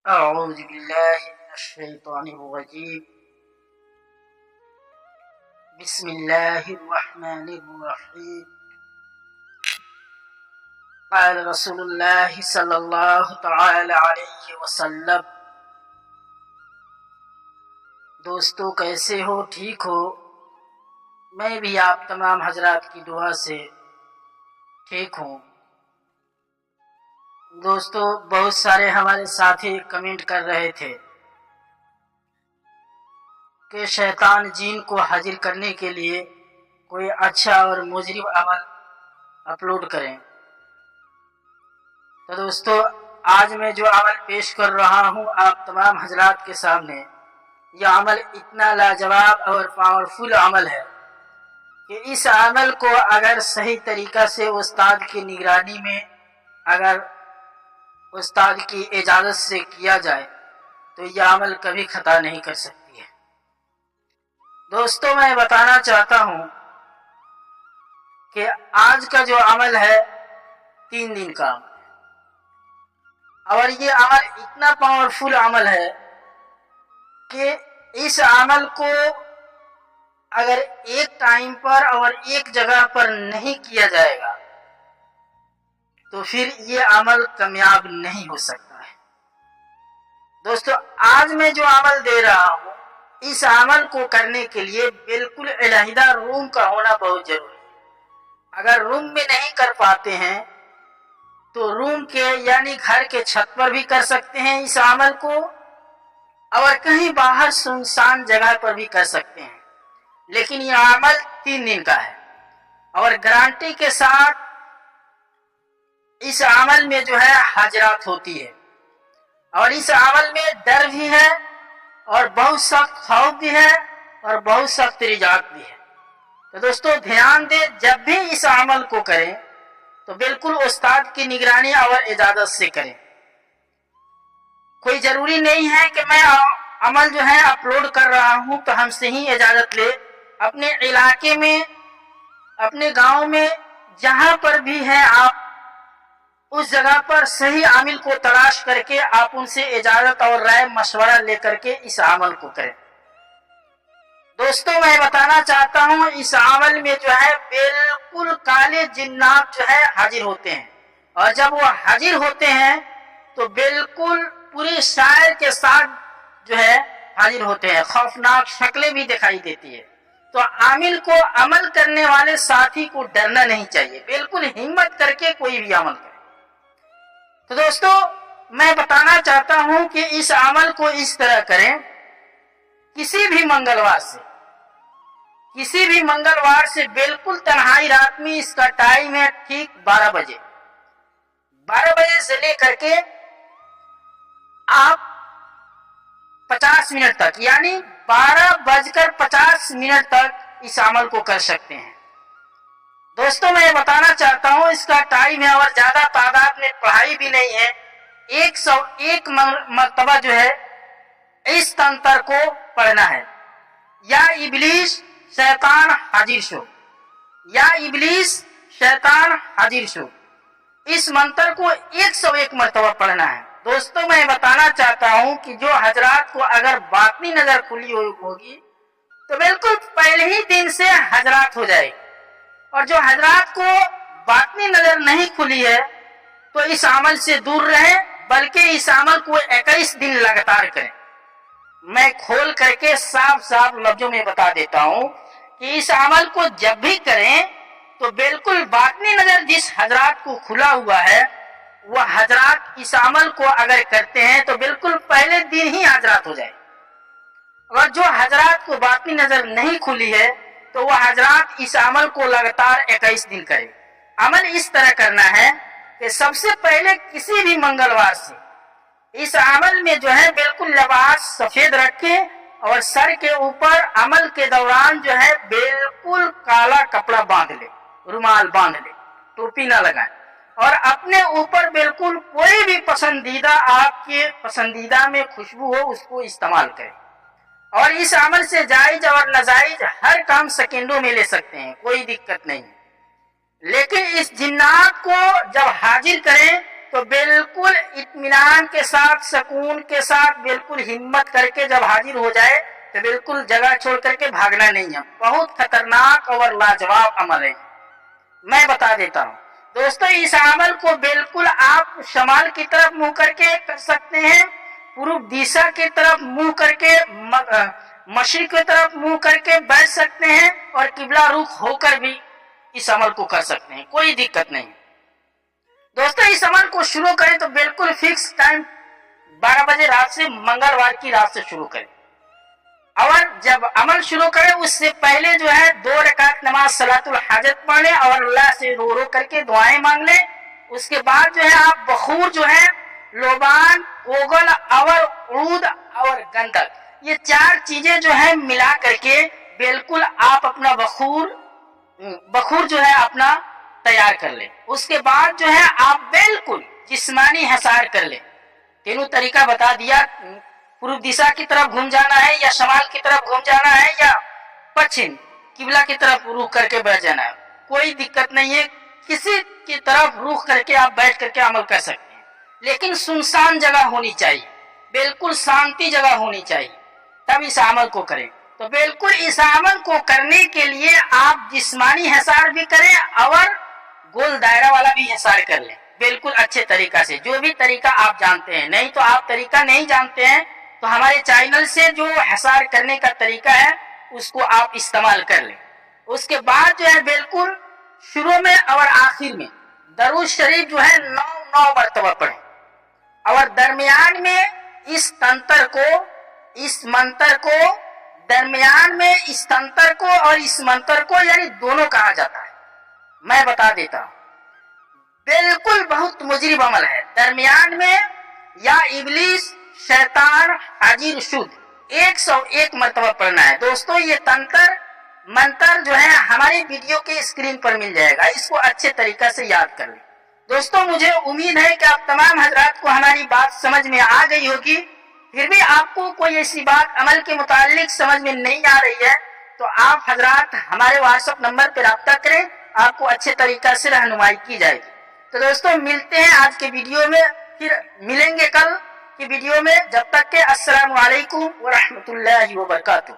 أعوذ بالله من الشيطان الرجيم. بسم الله الرحمن الرحيم. قال رسول الله صلی اللہ تعالی علیہ وسلم. دوستو کیسے ہو؟ ٹھیک ہو؟ میں بھی آپ تمام حضرات کی دعا سے ٹھیک ہوں. دوستو بہت سارے ہمارے ساتھی کمنٹ کر رہے تھے کہ شیطان جین کو حاضر کرنے کے لیے کوئی اچھا اور مجرب عمل اپلوڈ کریں. تو دوستو آج میں جو عمل پیش کر رہا ہوں آپ تمام حضرات کے سامنے، یہ عمل اتنا لاجواب اور پاورفل عمل ہے کہ اس عمل کو اگر صحیح طریقہ سے استاد کی نگرانی میں، اگر استاد کی اجازت سے کیا جائے تو یہ عمل کبھی خطا نہیں کر سکتی ہے. دوستو میں بتانا چاہتا ہوں کہ آج کا جو عمل ہے 3 دن کا عمل ہے، اور یہ عمل اتنا پاورفل عمل ہے کہ اس عمل کو اگر ایک ٹائم پر اور ایک جگہ پر نہیں کیا جائے گا تو پھر یہ عمل کامیاب نہیں ہو سکتا ہے. دوستو آج میں جو عمل دے رہا ہوں، اس عمل کو کرنے کے لیے بالکل علیحدہ روم کا ہونا بہت ضروری ہے. اگر روم میں نہیں کر پاتے ہیں تو روم کے یعنی گھر کے چھت پر بھی کر سکتے ہیں اس عمل کو، اور کہیں باہر سنسان جگہ پر بھی کر سکتے ہیں. لیکن یہ عمل 3 دن کا ہے، اور گارنٹی کے ساتھ اس عمل میں جو ہے حاجرات ہوتی ہے، اور اس عمل میں ڈر بھی ہے، اور بہت سخت خوف بھی ہے، اور بہت سخت رجاعت بھی ہے. تو دوستو دھیان دیں، جب بھی اس عمل کو کریں تو بالکل استاد کی نگرانی اور اجازت سے کریں. کوئی ضروری نہیں ہے کہ میں عمل جو ہے اپلوڈ کر رہا ہوں تو ہم سے ہی اجازت لے. اپنے علاقے میں، اپنے گاؤں میں جہاں پر بھی ہے، آپ اس جگہ پر صحیح عامل کو تلاش کر کے آپ ان سے اجازت اور رائے مشورہ لے کر کے اس عمل کو کریں. دوستو میں بتانا چاہتا ہوں، اس عمل میں جو ہے بالکل کالے جنات جو ہے حاضر ہوتے ہیں، اور جب وہ حاضر ہوتے ہیں تو بالکل پوری شاعر کے ساتھ جو ہے حاضر ہوتے ہیں، خوفناک شکلیں بھی دکھائی دیتی ہے. تو عامل کو، عمل کرنے والے ساتھی کو ڈرنا نہیں چاہیے، بالکل ہمت کر کے کوئی بھی عمل کرے. تو دوستو میں بتانا چاہتا ہوں کہ اس عمل کو اس طرح کریں. کسی بھی منگلوار سے بالکل تنہائی رات میں، اس کا ٹائم ہے ٹھیک 12 بجے. 12 بجے سے لے کر کے آپ 50 منٹ تک، یعنی 12:50 تک اس عمل کو کر سکتے ہیں. دوستو میں بتانا چاہتا ہوں اس کا ٹائم ہے، اور زیادہ تعداد میں پڑھائی بھی نہیں ہے. 101 مرتبہ جو ہے اس تنتر کو پڑھنا ہے. یا ابلیس شیطان حاضر شو، یا ابلیس شیطان حاضر شو، اس منتر کو 101 مرتبہ پڑھنا ہے. دوستو میں بتانا چاہتا ہوں کہ جو حضرات کو اگر باطنی نظر کھلی ہوگی تو بالکل پہلے ہی دن سے حضرات ہو جائے گی، اور جو حضرات کو باطنی نظر نہیں کھلی ہے تو اس عمل سے دور رہیں، بلکہ اس عمل کو 21 دن لگاتار کریں. میں کھول کر کے صاف لفظوں میں بتا دیتا ہوں کہ اس عمل کو جب بھی کریں تو بالکل باطنی نظر جس حضرات کو کھلا ہوا ہے وہ حضرات اس عمل کو اگر کرتے ہیں تو بالکل پہلے دن ہی حضرات ہو جائے. اور جو حضرات کو باطنی نظر نہیں کھلی ہے تو وہ حضرات اس عمل کو لگاتار 21 دن کرے. عمل اس طرح کرنا ہے کہ سب سے پہلے کسی بھی منگلوار سے اس عمل میں جو ہے بالکل لباس سفید رکھیں، اور سر کے اوپر عمل کے دوران جو ہے بالکل کالا کپڑا باندھ لے، رومال باندھ لے، ٹوپی نہ لگائیں، اور اپنے اوپر بالکل کوئی بھی پسندیدہ، آپ کے پسندیدہ میں خوشبو ہو اس کو استعمال کریں. اور اس عمل سے جائز اور ناجائز ہر کام سیکنڈوں میں لے سکتے ہیں، کوئی دقت نہیں. لیکن اس جنات کو جب حاضر کریں تو بالکل اطمینان کے ساتھ، سکون کے ساتھ، بالکل ہمت کر کے جب حاضر ہو جائے تو بالکل جگہ چھوڑ کر کے بھاگنا نہیں ہے. بہت خطرناک اور لاجواب عمل ہے. میں بتا دیتا ہوں دوستو، اس عمل کو بالکل آپ شمال کی طرف منہ کر کے کر سکتے ہیں، پورب دشا کی طرف منہ کر کے، مشرق کی طرف منہ کر کے بیٹھ سکتے ہیں، اور قبلہ رخ ہو کر بھی اس عمل کو کر سکتے ہیں، کوئی دقت نہیں. دوستو اس عمل کو شروع کریں تو بالکل فکس ٹائم 12 بجے رات سے، منگلوار کی رات سے شروع کریں. اور جب عمل شروع کریں اس سے پہلے جو ہے 2 رکعت نماز صلاۃ الحاجت پڑھ لیں اور اللہ سے رو رو کر کے دعائیں مانگ لیں. اس کے بعد جو ہے آپ بخور جو ہے، لوبان، اوگل اور عود اور گندک، یہ 4 چیزیں جو ہے ملا کر کے بالکل آپ اپنا بخور جو ہے اپنا تیار کر لیں. اس کے بعد جو ہے آپ بالکل جسمانی حصار کر لیں. تینوں طریقہ بتا دیا، پورب دشا کی طرف گھوم جانا ہے، یا شمال کی طرف گھوم جانا ہے، یا پچھم قبلہ کی طرف رخ کر کے بیٹھ جانا ہے. کوئی دقت نہیں ہے، کسی کی طرف رخ کر کے آپ بیٹھ کر کے عمل کر سکتے ہیں، لیکن سنسان جگہ ہونی چاہیے، بالکل شانتی جگہ ہونی چاہیے، تب اس عمل کو کریں. تو بالکل اس عمل کو کرنے کے لیے آپ جسمانی حصار بھی کریں اور گول دائرہ والا بھی حصار کر لیں، بالکل اچھے طریقہ سے، جو بھی طریقہ آپ جانتے ہیں. نہیں تو آپ طریقہ نہیں جانتے ہیں تو ہمارے چینل سے جو حصار کرنے کا طریقہ ہے اس کو آپ استعمال کر لیں. اس کے بعد جو ہے بالکل شروع میں اور آخر میں درود شریف جو ہے 9 مرتبہ پڑھیں، اور درمیان میں اس منتر کو درمیان میں اس تنتر کو اور اس منتر کو یعنی دونوں کہا جاتا ہے. میں بتا دیتا ہوں، بالکل بہت مجرب عمل ہے. درمیان میں یا ابلیس، شیطان، حاجر شد 101 مرتبہ پڑھنا ہے. دوستو یہ منتر جو ہے ہماری ویڈیو کے اسکرین پر مل جائے گا، اس کو اچھے طریقہ سے یاد کر لیں. دوستو مجھے امید ہے کہ آپ تمام حضرات کو ہماری بات سمجھ میں آ گئی ہوگی. پھر بھی آپ کو کوئی ایسی بات عمل کے متعلق سمجھ میں نہیں آ رہی ہے تو آپ حضرات ہمارے واٹس ایپ نمبر پہ رابطہ کریں، آپ کو اچھے طریقہ سے رہنمائی کی جائے گی. تو دوستو ملتے ہیں آج کے ویڈیو میں، پھر ملیں گے کل کی ویڈیو میں. جب تک کہ السلام علیکم ورحمۃ اللہ وبرکاتہ.